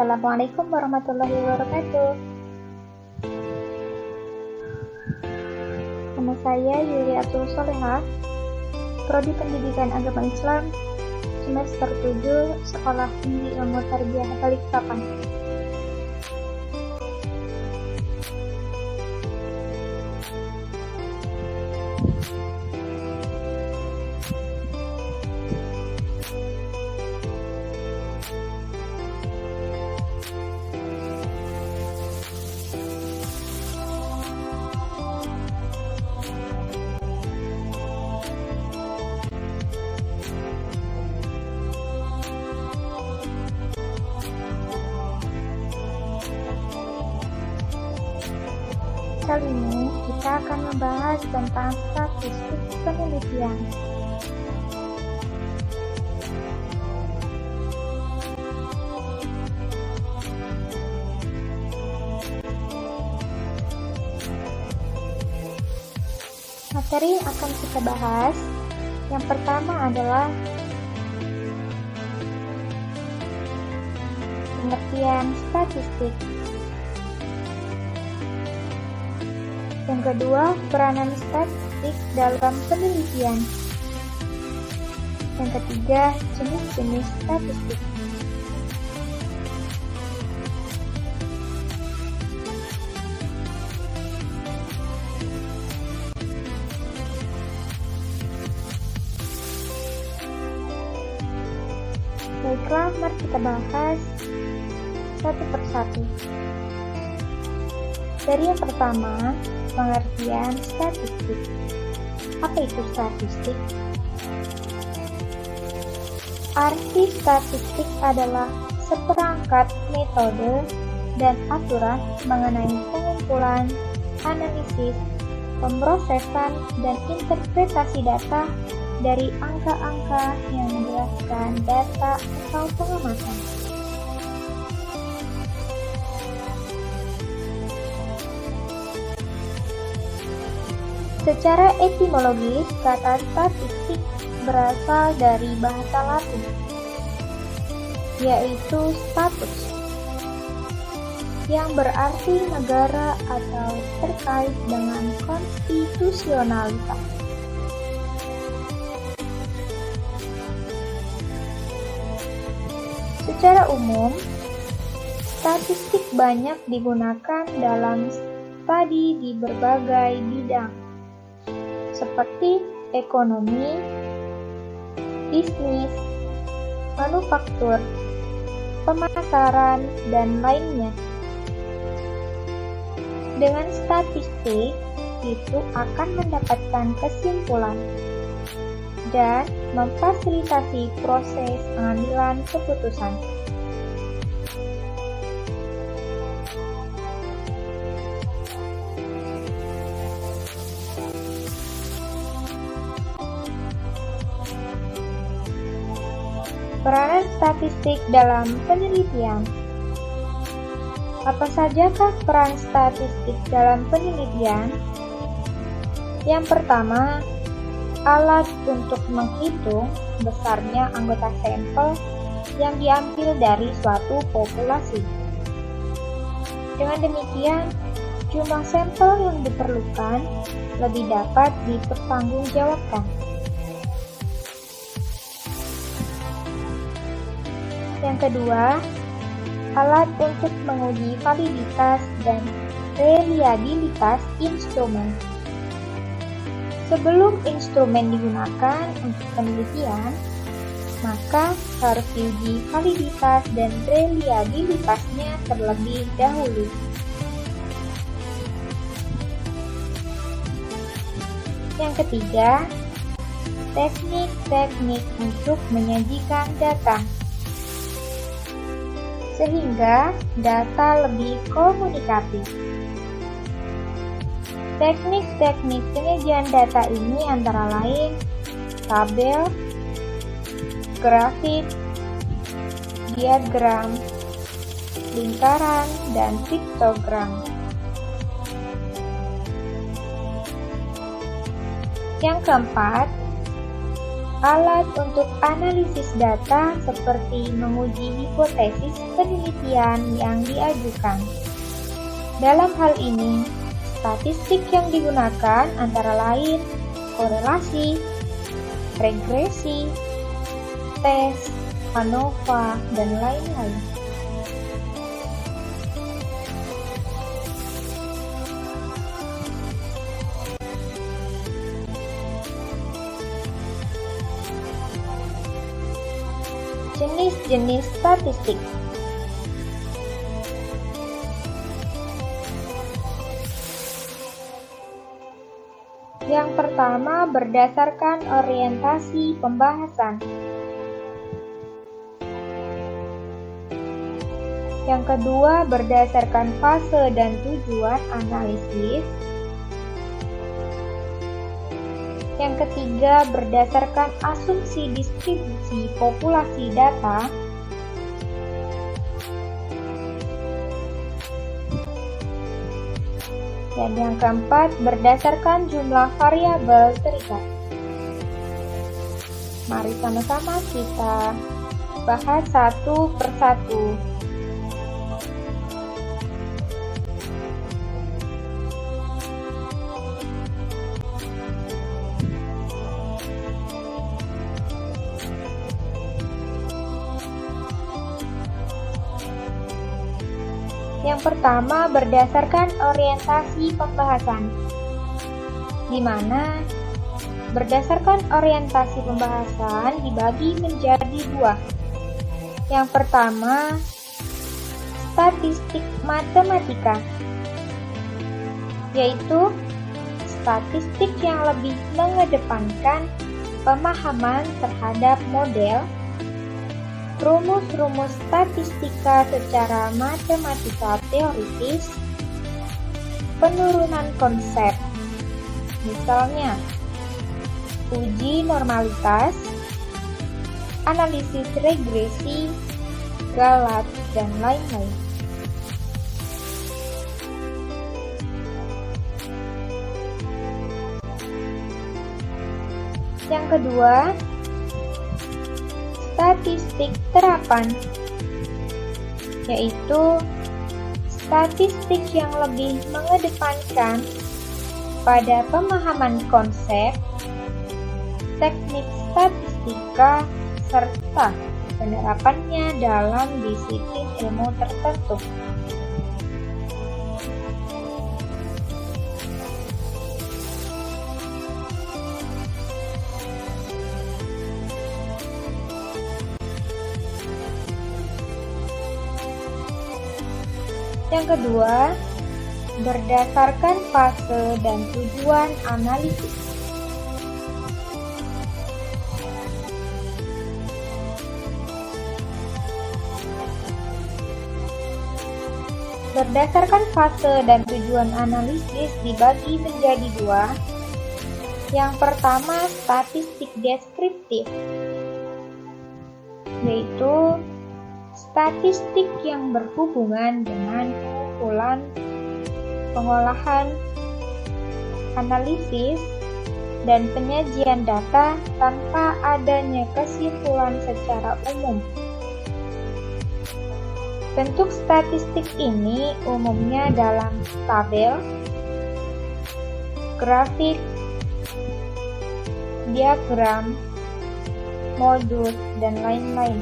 Assalamualaikum warahmatullahi wabarakatuh. Nama saya Yuri Abdul Solehah, Prodi Pendidikan Agama Islam, semester 7, Sekolah Tinggi Ilmu Tarbiyah Balikpapan. Kali ini kita akan membahas tentang statistik penelitian. Materi yang akan kita bahas, yang pertama adalah pengertian statistik. Yang kedua, peranan statistik dalam penelitian. Yang ketiga, jenis-jenis statistik. Baiklah, mari kita bahas satu persatu. Dari yang pertama, pengertian statistik. Apa itu statistik? Arti statistik adalah seperangkat metode dan aturan mengenai pengumpulan, analisis, pemrosesan, dan interpretasi data dari angka-angka yang menjelaskan data atau pengamatan. Secara etimologis, kata statistik berasal dari bahasa Latin, yaitu status, yang berarti negara atau terkait dengan konstitusionalitas. Secara umum, statistik banyak digunakan dalam studi di berbagai bidang, seperti ekonomi, bisnis, manufaktur, pemasaran, dan lainnya. Dengan statistik, itu akan mendapatkan kesimpulan dan memfasilitasi proses pengambilan keputusan. Peranan statistik dalam penelitian. Apa sajakah peran statistik dalam penelitian? Yang pertama, alat untuk menghitung besarnya anggota sampel yang diambil dari suatu populasi. Dengan demikian, jumlah sampel yang diperlukan lebih dapat dipertanggungjawabkan. Yang kedua, alat untuk menguji validitas dan reliabilitas instrumen. Sebelum instrumen digunakan untuk penelitian, maka harus diuji validitas dan reliabilitasnya terlebih dahulu. Yang ketiga, teknik-teknik untuk menyajikan data, sehingga data lebih komunikatif. Teknik-teknik penyajian data ini antara lain tabel, grafik, diagram, lingkaran, dan piktogram. Yang keempat, alat untuk analisis data seperti menguji hipotesis penelitian yang diajukan. Dalam hal ini, statistik yang digunakan antara lain korelasi, regresi, tes, ANOVA, dan lain-lain. Jenis-jenis statistik. Yang pertama, berdasarkan orientasi pembahasan. Yang kedua, berdasarkan fase dan tujuan analisis. Yang ketiga, berdasarkan asumsi distribusi populasi data. Dan yang keempat, berdasarkan jumlah variabel terikat. Mari sama-sama kita bahas satu persatu. Yang pertama, berdasarkan orientasi pembahasan, di mana berdasarkan orientasi pembahasan dibagi menjadi dua. Yang pertama, statistik matematika, yaitu statistik yang lebih mengedepankan pemahaman terhadap model, rumus-rumus statistika secara matematika teoritis, penurunan konsep, misalnya uji normalitas, analisis regresi, Galat, dan lain-lain. Yang kedua, statistik terapan, yaitu statistik yang lebih mengedepankan pada pemahaman konsep, teknik statistika, serta penerapannya dalam disiplin ilmu tertentu. Yang kedua, berdasarkan fase dan tujuan analisis. Berdasarkan fase dan tujuan analisis dibagi menjadi dua. Yang pertama, statistik deskriptif, yaitu statistik yang berhubungan dengan pengumpulan, pengolahan, analisis, dan penyajian data tanpa adanya kesimpulan secara umum. Bentuk statistik ini umumnya dalam tabel, grafik, diagram, modul, dan lain-lain.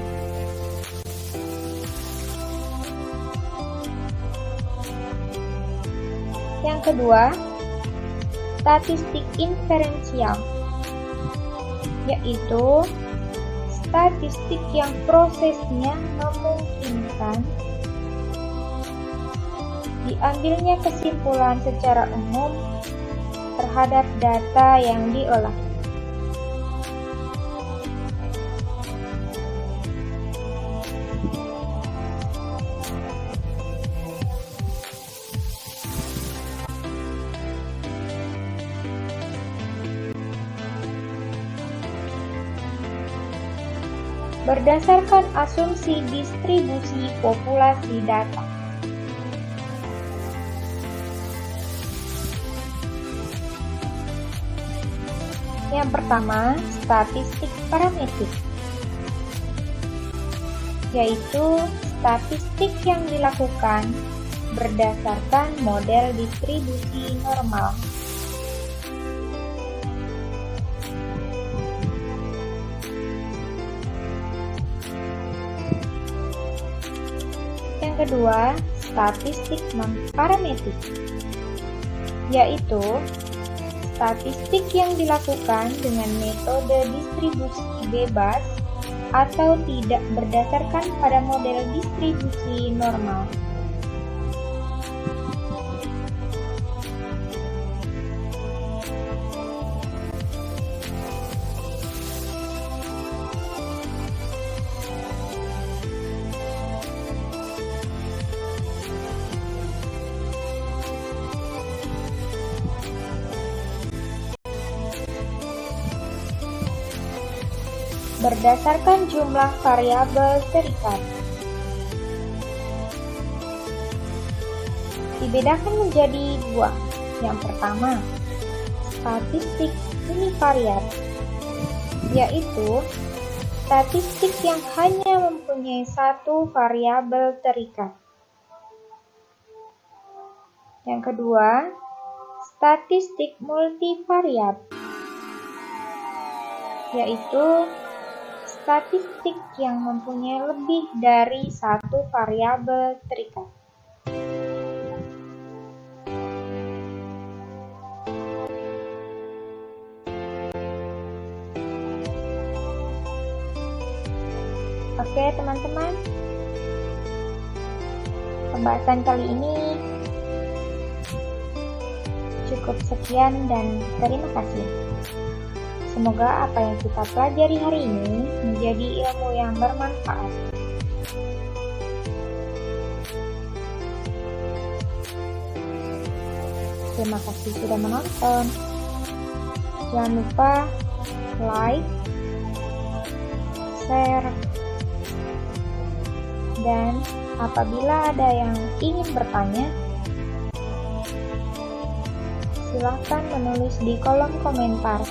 Yang kedua, statistik inferensial, yaitu statistik yang prosesnya memungkinkan diambilnya kesimpulan secara umum terhadap data yang diolah. Berdasarkan asumsi distribusi populasi data. Yang pertama, statistik parametrik, yaitu statistik yang dilakukan berdasarkan model distribusi normal. Yang kedua, statistik non-parametrik, yaitu statistik yang dilakukan dengan metode distribusi bebas atau tidak berdasarkan pada model distribusi normal. Berdasarkan jumlah variabel terikat. Dibedakan menjadi dua. Yang pertama, statistik univariat, yaitu statistik yang hanya mempunyai satu variabel terikat. Yang kedua, statistik multivariat, yaitu statistik yang mempunyai lebih dari satu variabel terikat. Oke teman-teman, pembahasan kali ini cukup sekian dan terima kasih. Semoga apa yang kita pelajari hari ini menjadi ilmu yang bermanfaat. Terima kasih sudah menonton. Jangan lupa like, share, dan apabila ada yang ingin bertanya, silakan menulis di kolom komentar.